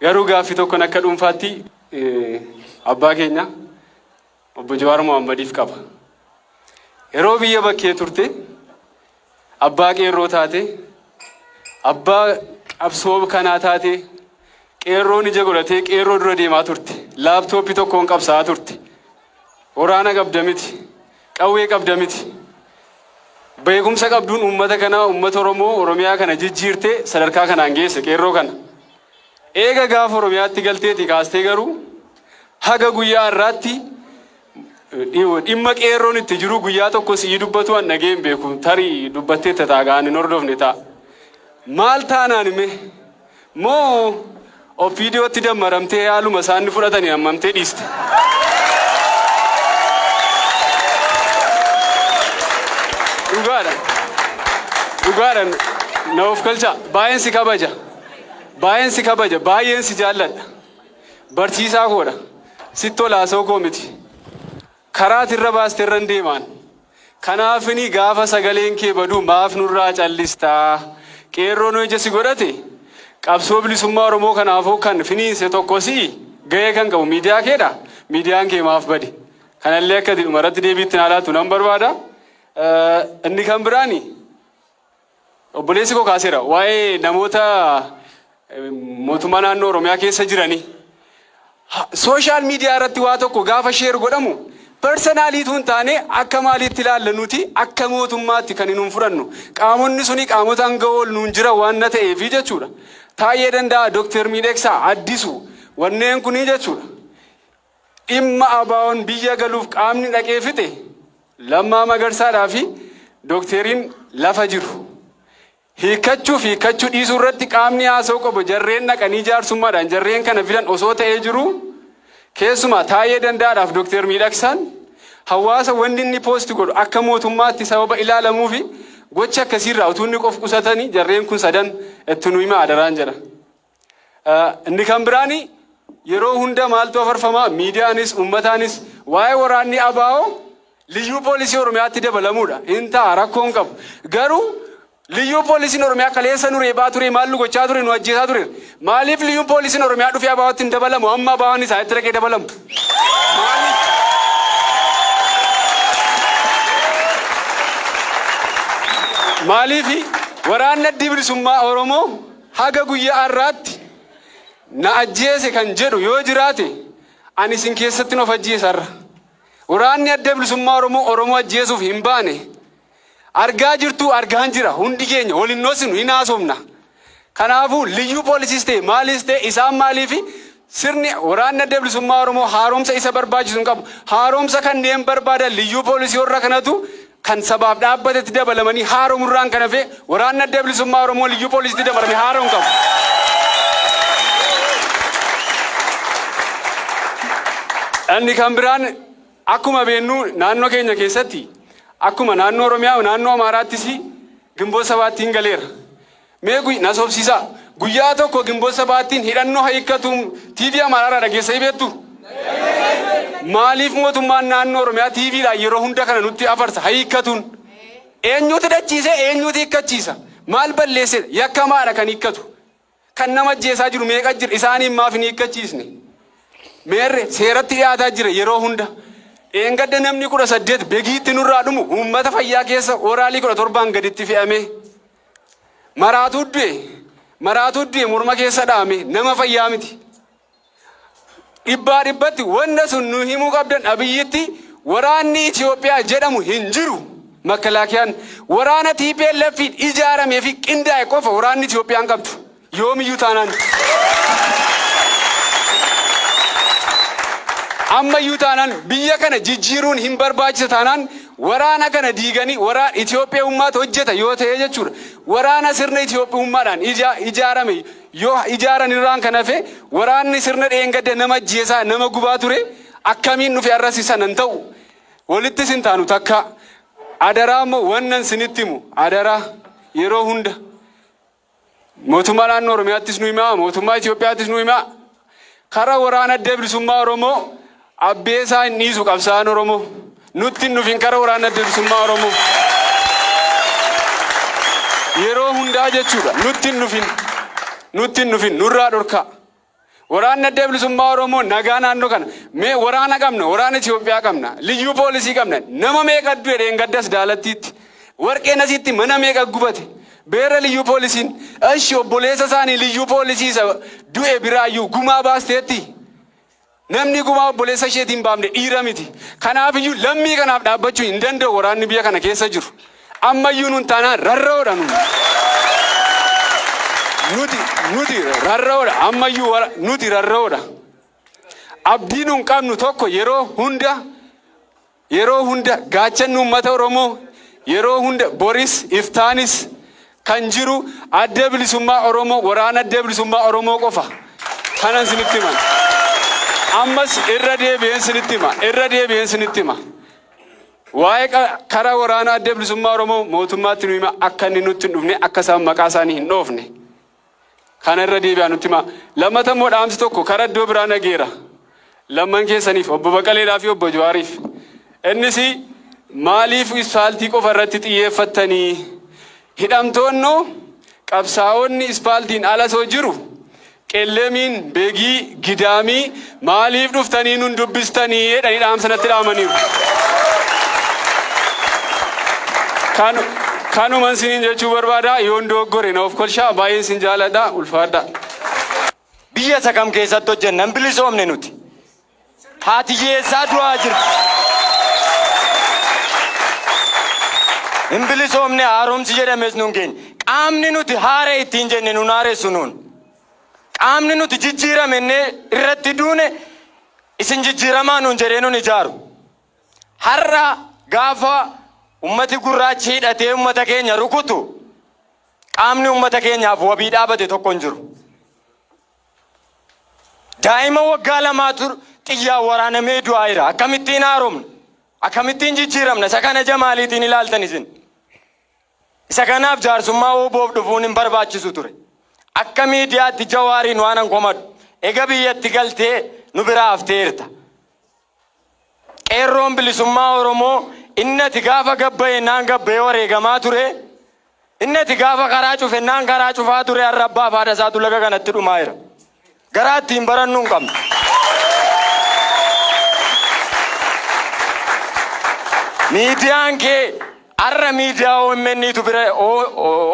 garuu gaaffii tokkoon akka dhuunfaatti abbaa keenya obbo Jawaar Mohammadiif qaba. Yeroo biyya bakkee turte abbaa qeerroo taate abbaa qabsoo kanaa taate qeerroon ija godhatee qeerroo dura deemaa turte. Laaptooppii tokkoon qabsaa turte. Waraana qabda miti. Qawwee qabda miti. Beekumsa qabduun uummata kana uummata Oromoo Oromiyaa kana jijjiirtee sadarkaa kanaan geesse qeerroo kana. Eega gaafa Oromiyaatti galteeti kaastee garuu haga guyyaa har'aatti dhimma qeerroon itti jiru guyyaa tokko sii dubbatu an dhageen beeku tarii dubbattee tataagaan hin hordofne ta'a. Maal taanaan hime moo ofiidiyootti dammaramtee haaluma isaanii fudhatanii hammamtee dhiiste. Dhugaadhaan na of galcha baay'een si kabaja. Baay'een si kabaja baay'een si jaalladha. Barsiisaa koodha. Sitti olaasoo koo miti. Karaat irra baaste irra deemaan. Kanaafini gaafa sagaleen kee badu maaf nurraa callistaa. Qeerroon ija si godhate qabsoo bilisummaa Oromoo kanaafuu kan finiinse tokkosi gahee kan qabu miidiyaa keedha. Miidiyaan kee maaf badi. Kanallee akka dhumarratti deebiitti naalaatu nan barbaada. Inni kan biraani obboleessi koo kaaseera waa'ee namoota mootummaa naannoo Oromiyaa keessa jiranii. Sooshaal miidiyaa irratti waa tokko gaafa sheer godhamu personaaliituun taane akka maaliitti ilaalla nuti akka mootummaatti kan nuun fudhannu qaamonni suni qaamota hanga ol nuun jira waan na ta'eefi jechuudha. Taayee danda'a Dr. Miidhagsaa Addisu wanneen kunii jechuudha. Dhimma abaawoon biyya galuuf qaamni dhaqee fixe Lammaa Magarsaadhaa fi dookteriin lafa jiru. Hiikkachuu dhiisuu irratti qaamni haasa'u qabu jarreen naqanii jaarsummaadhaan jarreen kana fidan osoo ta'ee jiru keessumaa Taayee Danda'aadhaaf Dr. Miidhagsaan hawaasa wanni inni poosti godhu akka mootummaatti sababa ilaalamuu fi gocha akkasiirraa utuu inni qof qusatanii jarreen kun sadan itti nu hima adaraan jedha. Inni kan biraani yeroo hunda maaltu afarfamaa miidiyaanis ummataanis waa'ee waraanni abaa'oo liyyuu poolisii Oromiyaatti dabalamuudha. Hin ta'a rakkoon qabu. Garuu liyyuu poolisiin Oromiyaa kaleessa nu reebaa ture maal nu gochaa ture nu ajjeesaa ture. Maaliif liyyuu poolisiin Oromiyaa dhufee abaa'ootti hin dabalamu amma abaa'oon isaa itti dhaqee dabalamu. Maaliif waraanni adda bilisummaa Oromoo haga guyyaa har'aatti na ajjeese kan jedhu yoo jiraate ani isin keessatti of ajjeesarra. Waraanni adda bilisummaa Oromoo ajjeesuuf hin baane. Argaa jirtu argaan jira hundi keenya waliin noosinu hin haasofna. Kanaafuu liyyuu poolisiis ta'e maalis ta'e isaan maaliif sirni waraanni adda bilisummaa Oromoo haaromsa isa barbaachisu hin qabu. Haaromsa kanneen barbaadan liyyuu poolisii warra kanatu kan sabaaf dhaabbatetti dabalamanii haaromurraan kan hafe waraanni adda bilisummaa Oromoo liyyuu poolisiitti dabalame haaroom qabu. Inni kan biraan akkuma beennu naannoo keenya keessatti akkuma naannoo Oromiyaa naannoo Amaaraattis Gimboota Sabaattiin galeera. Mee na sobsiisaa guyyaa tokko Gimboota Sabaattiin hidhannoo hiikkatuun TV Amaaraarraa dhageessanii beektu? Maaliif mootummaan naannoo Oromiyaa TVdhaan yeroo hunda kana nutti afarsa hiikkatuun? Eenyutu dhachiise eenyutu hiikkachiisa? Maal balleesse yakkamaadha kan hiikkatu? Kan nama ajjeesaa jiru meeqa jira isaaniin maaf hin hiikkachiisne? Meerre seeratti dhiyaataa jira yeroo hunda. Eengadda namni 18 begiitti nurraa dhumu uummata fayyaa keessa oraalii 17 gaditti fe'ame. Maraatuu du'e morma keessa dhaame nama fayyaa miti. Dhibbaa dhibbatti wanda sun nu himuu qabdan abiyyitti waraanni Itoophiyaa jedhamu hin jiru. Makkalaakiyaan waraana TPLF ijaaramee fi qindaa'e qofa waraanni Itoophiyaan qabdu. Yoomiyyuu taanaan. Ammayyuu taanaan biyya kana jijjiiruun hin barbaachisa taanaan waraana kana diiganii waraana Itoophiyaa ummata hojjeta yoo ta'e jechuudha. Waraana sirna Itoophiyaa ummaadhaan ijaarame yoo ijaaran irraan kan hafe waraanni sirna dheengadde nama ajjeesaa nama gubaa ture akkamiin nufi arrasiisan hin ta'u. Walittis hin taanu takka adaraa immoo wannan sinitti himu adaraa yeroo hunda mootummaa naannoo Oromiyaattis nu himaa mootummaa Itoophiyaattis nu himaa karaa waraana adda bilisummaa Oromoo abbeesaa hin dhiisu qabsaa'aan Oromoo nutti hin dhufin karaa waraana adda bilisummaa Oromoo yeroo hundaa jechuudha nutti hin dhufin nurraa dhorkaa Waraanni adda bilisummaa Oromoo nagaa naannoo kana mee waraana qabna, waraana Itoophiyaa qabna, liyyuu poolisii qabna. Nama meeqa du'e dheengaddas Daalattiitti. Warqeen asitti mana meeqa gubate. Beera liyyuu poolisiin ashi obboleessa isaanii liyyuu poolisii du'e biraayyuu gumaa baasteetti. Namni gumaa obboleessa isheetiin baafne dhiira miti. Kanaafiyyuu lammii kanaaf dhaabbachuu hin danda'u waraanni biyya kana keessa jiru. Ammayyuu nun taanaan rarra'oodha nun. Nuti rarra'oodha. Ammayyuu nuti rarra'oodha. Abdiin nun qabnu tokko yeroo hunda gaachanni uummata Oromoo yeroo hunda boris iftaanis kan jiru adda bilisummaa Oromoo waraana adda bilisummaa Oromoo qofa. Kanan sinitti himan. Ammas irra deebi'een sinitti hima. Waa'ee karaa waraana adda bilisummaa Oromoo mootummaatti nu hima akka inni nutti hin dhufne akka isaan maqaa isaanii hin dhoofne. Kana irra deebi'aa nutti hima. Lammata immoo dhaamsi tokko karaa iddoo biraa nageera. Lamman keessaniif obbo Baqaleedhaa fi obbo Jawaariif. Innis maaliif ispaaltii qofa irratti xiyyeeffattanii hidhamtoonni qabsaa'onni ispaaltiin ala soo jiru qellemiin beegii gidaamii maaliif dhuftanii nun dubbistanii jedhanii dhaamsanatti dhaamaniiru. Kanuman siniin jechuu barbaada yoon dogoggore na of kolshaa baay'een sin jaaladha ulfaadha. Biyya isa kam keessatti hojjennan bilisoomne nuti. Haati hiyyeessaa du'aa jirti. Hin bilisoomne haaromsi jedhames nun keenya. Qaamni nuti haaree ittiin jenne nun haaressu nuun. Qaamni nuti jijjiiramenne irratti duune isin jijjiiramaa nun jedhee nun ijaaru. Har'a gaafa ummati gurraachi hidhatee ummata keenya rukutu qaamni ummata keenyaaf wabii dhaabate tokko hin jiru. Daa'ima waggaa lamaatu xiyyaa waraanamee du'aa jira. Akkamittiin haaromna? Akkamittiin jijjiiramna? Isa kana jamaaliitiin ilaaltan isin? Isa kanaaf jaarsummaa ooboof dhufuun hin barbaachisu ture. Akka miidiyaatti Jawaariin waan an komadhu. Ega biyyatti galtee nu biraa hafteerta. Qeerroon bilisummaa Oromoo innati gaafa gabbaye naan gabbaye wareegamaa ture. Innati gaafa karaa cufe naan karaa cufaa ture har'a abbaa faadha isaatu laga kanatti dhumaa jira. Garaa ittiin barannuu hin qabnu. Miidiyaan kee har'a miidiyaa OMN'tu bira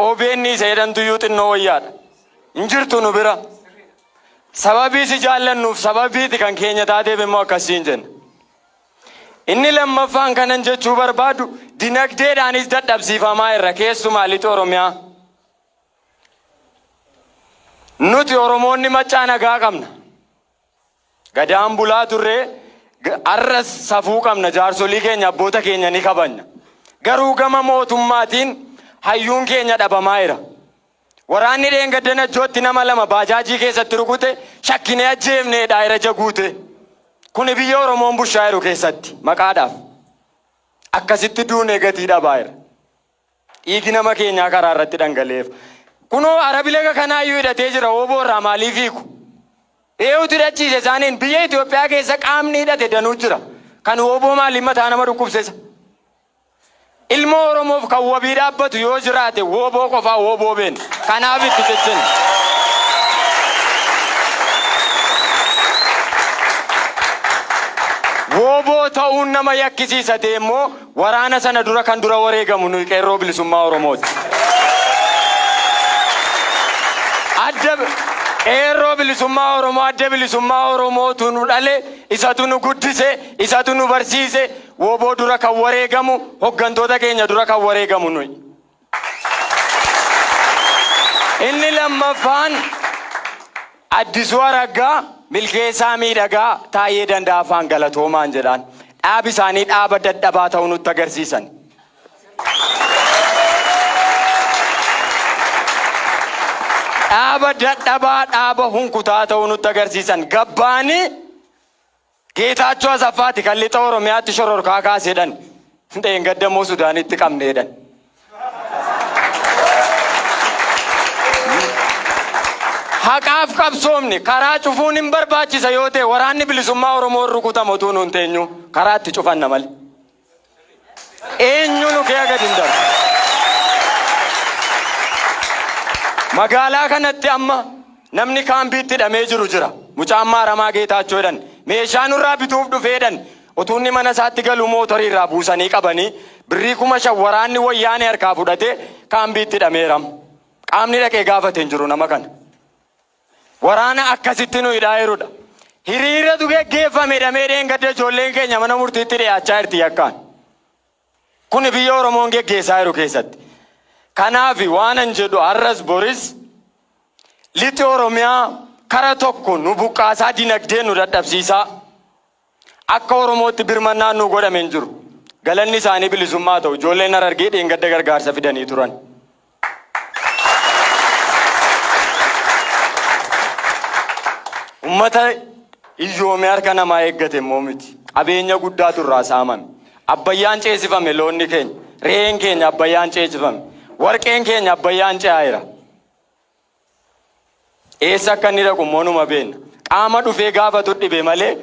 OBN isa jedhamtu iyyuu xinnoo wayyaadha. Hin jirtu nu bira. Sababii si jaallannuuf sababiiti kan keenya taateef immoo akkasiin jenna. Inni lammaffaan kanan jechuu barbaadu dinagdeedhaanis dadhabsiifamaa irra keessumaa lixa Oromiyaa. Nuti Oromoonni maccaa nagaa qabna. Gadaan bulaa turree arras safuu qabna jaarsolii keenya abboota keenya ni kabajna. Garuu gama mootummaatiin hayyuun keenya dhabamaa jira. Waraanni dheengaddan Ajjootti nama lama baajaajii keessatti rukute shakkinee ajjeefnee daa'ira jaguute. Kuni biyya Oromoon bushaa jiru keessatti maqaadhaaf. Akkasitti duunee gatii dhabaa jira. Dhiigi nama keenyaa karaa irratti dhangala'eef. Kunoo Arabilega kanaayyuu hidhatee jira ooboo irraa maaliif hiiku? Eeyuutu hidhachiise isaaniin biyya Itoophiyaa keessa qaamni hidhate danuu jira. Kan ooboo maaliif mataa nama dhukkubseessa? Ilmoo Oromoof kan wabii dhaabbatu yoo jiraate ooboo qofaa ooboo beena. Kanaaf itti jechin. Ooboo ta'uun nama yakkisiisate immoo waraana sana dura kan dura wareegamu nuyi qeerroo bilisummaa Oromooti. Qeerroo bilisummaa Oromoo adda bilisummaa Oromootu nu dhale isatu nu guddise isatu nu barsiise ooboo dura kan wareegamu hoggantoota keenya dura kan wareegamu nuyi. Inni lammaffaan Addisuu Araggaa milkeessaa miidhagaa Taayyee Dandaafaan galatoomaan jedhaan dhaabi isaanii dhaaba dadhabaa ta'uu nutti agarsiisan. Dhaaba dadhabaa dhaaba hunkutaa ta'uu nutti agarsiisan. Gabbaanii Geetaachoo Asaffaati kan lixa Oromiyaatti shororkaa kaasedhan. Dheengaddamoo Sudaanitti qabneedhan. Haqaaf qabsoomni karaa cufuun hin barbaachisa yoo ta'e waraanni bilisummaa Oromoo rukutamu utuu nuun teenyu karaatti cufanna malee. Eenyu nu kee gadi hin darbu. Magaalaa kanatti amma namni kaambiitti hidhamee jiru jira. mucaan maaramaa Geetaachoo jedhan meeshaa nurraa bituuf dhufeedhan utuu inni mana isaatti galu mootorii irraa buusanii qabanii birrii 5,000 waraanni wayyaanee harkaa fudhatee kaambiitti hidhameeram. Qaamni dhaqee gaafate hin jiru nama kana. Waraana akkasitti nu hidhaa jirudha. Hiriiratu geggeeffame dhamee dheengadde ijoolleen keenya mana murtiitti dhiyaachaa jirti yakkaan. Kun biyya Oromoon geggeessaa jiru keessatti. Kanaaf waan an jedhu har'as boris lixi Oromiyaa kara tokko nu buqqaasaa dinagdee nu dadhabsiisaa. Akka Oromootti birmannaan nu godhame hin jiru. Galanni isaanii bilisummaa ta'u ijoolleen Harargee dheengadda gargaarsa fidanii turan. Ummata iyyoomee harka namaa eeggate immoo miti. Qabeenya guddaatu irraa saamame. Abbayyaan ceesifame loonni keenya. Re'een keenya abbayyaan ceesifame. Warqeen keenya abbayyaan ce'aayira. Eessa akka inni dhaqu immoo numa beekna. Qaama dhufee gaafatu dhibe malee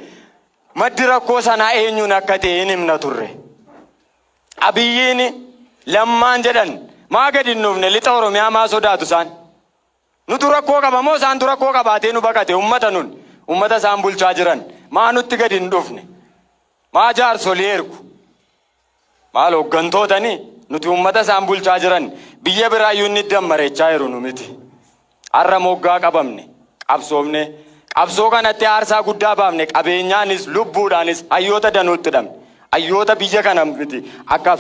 maddi rakkoo sanaa eenyuun akka ta'e hin himna turre. Abiyyiin Lammaan jedhan maa gadi hin dhufne lixa Oromiyaa maa sodaatu isaan. Nutu rakkoo qaba moo isaantu rakkoo qabaatee nu baqate ummata nun ummata isaan bulchaa jiran maa nutti gadi hin dhufne maa jaarsolii ergu maal hooggantootanii nuti ummata isaan bulchaa jiran biyya biraayyuu inni dammareechaa jiru nu miti. Har'a moggaa qabamne qabsoofne qabsoo kanatti aarsaa guddaa baafne qabeenyaanis lubbuudhaanis hayyoota danuutti hidhamne hayyoota biyya kana miti akka